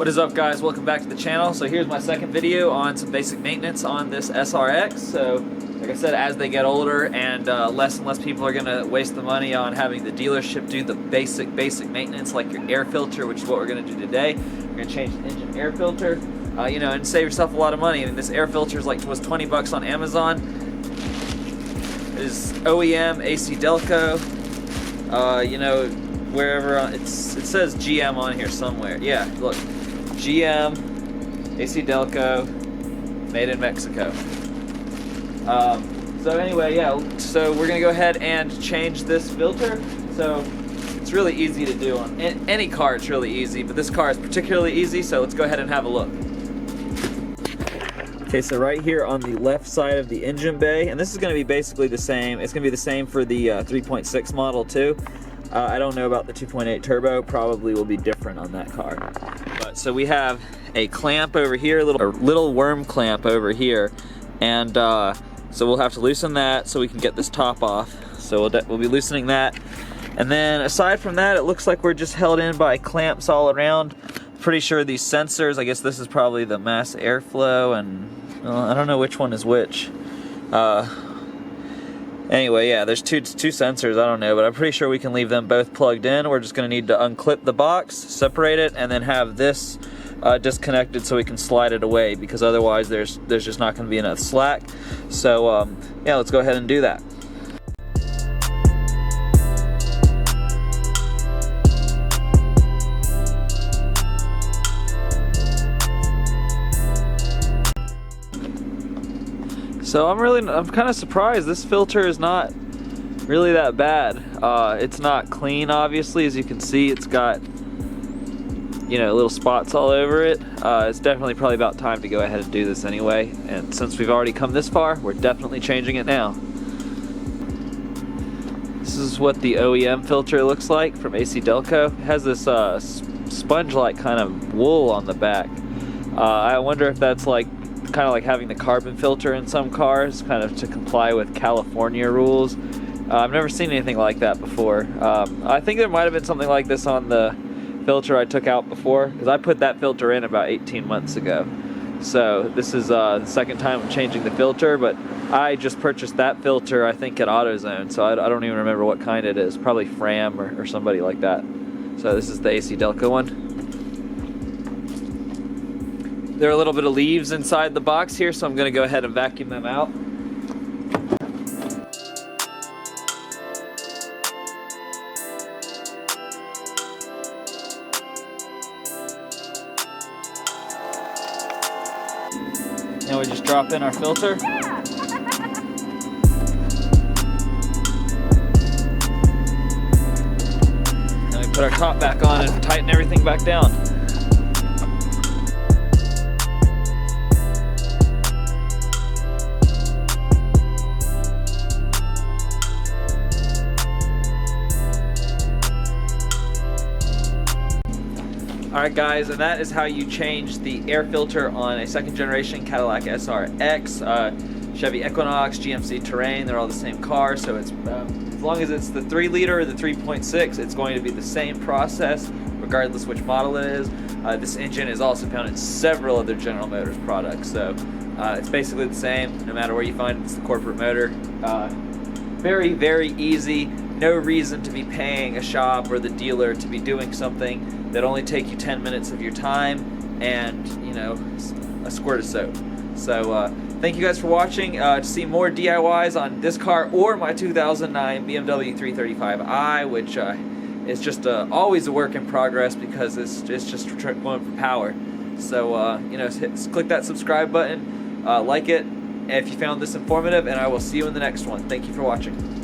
What is up, guys? Welcome back to the channel. So here's my second video on some basic maintenance on this SRX. So like I said, as they get older and less people are going to waste the money on having the dealership do the basic maintenance like your air filter, which is what we're going to do today. We're going to change the engine air filter, and save yourself a lot of money. I mean, this air filter was 20 bucks on Amazon. It is OEM AC Delco. Wherever it says GM on here somewhere. Yeah, look, GM, AC Delco, made in Mexico. So anyway, yeah, so we're gonna go ahead and change this filter. So it's really easy to do on any car. It's really easy, but this car is particularly easy. So let's go ahead and have a look. Okay, so right here on the left side of the engine bay, and this is going to be basically the same. It's going to be the same for the 3.6 model too. I don't know about the 2.8 turbo. Probably will be different on that car. But so we have a clamp over here, a little worm clamp over here, and so we'll have to loosen that so we can get this top off. So we'll be loosening that, and then aside from that, it looks like we're just held in by clamps all around. Pretty sure these sensors, I guess this is probably the mass airflow, and I don't know which one is which. Anyway, yeah, there's two sensors, I don't know, but I'm pretty sure we can leave them both plugged in. We're just going to need to unclip the box, separate it, and then have this disconnected so we can slide it away, because otherwise there's just not going to be enough slack. So yeah, let's go ahead and do that. So I'm kind of surprised. This filter is not really that bad. It's not clean, obviously. As you can see, it's got little spots all over it. It's definitely probably about time to go ahead and do this anyway. And since we've already come this far, we're definitely changing it now. This is what the OEM filter looks like from AC Delco. It has this sponge-like kind of wool on the back. I wonder if that's kind of like having the carbon filter in some cars, kind of to comply with California rules. I've never seen anything like that before. I think there might have been something like this on the filter I took out before, because I put that filter in about 18 months ago. So this is the second time I'm changing the filter, but I just purchased that filter, I think, at AutoZone, so I don't even remember what kind it is. Probably Fram or somebody like that. So this is the AC Delco one. There are a little bit of leaves inside the box here, so I'm going to go ahead and vacuum them out. Now we just drop in our filter. Then we put our top back on and tighten everything back down. Alright guys, and that is how you change the air filter on a second generation Cadillac SRX, Chevy Equinox, GMC Terrain. They're all the same car, so it's as long as it's the 3 liter or the 3.6, it's going to be the same process regardless which model it is. This engine is also found in several other General Motors products, so it's basically the same no matter where you find it. It's the corporate motor. Very, very easy. No reason to be paying a shop or the dealer to be doing something that only take you 10 minutes of your time and, a squirt of soap. So thank you guys for watching. To see more DIYs on this car or my 2009 BMW 335i, which is just always a work in progress because it's just going for power. So, click that subscribe button, like it if you found this informative, and I will see you in the next one. Thank you for watching.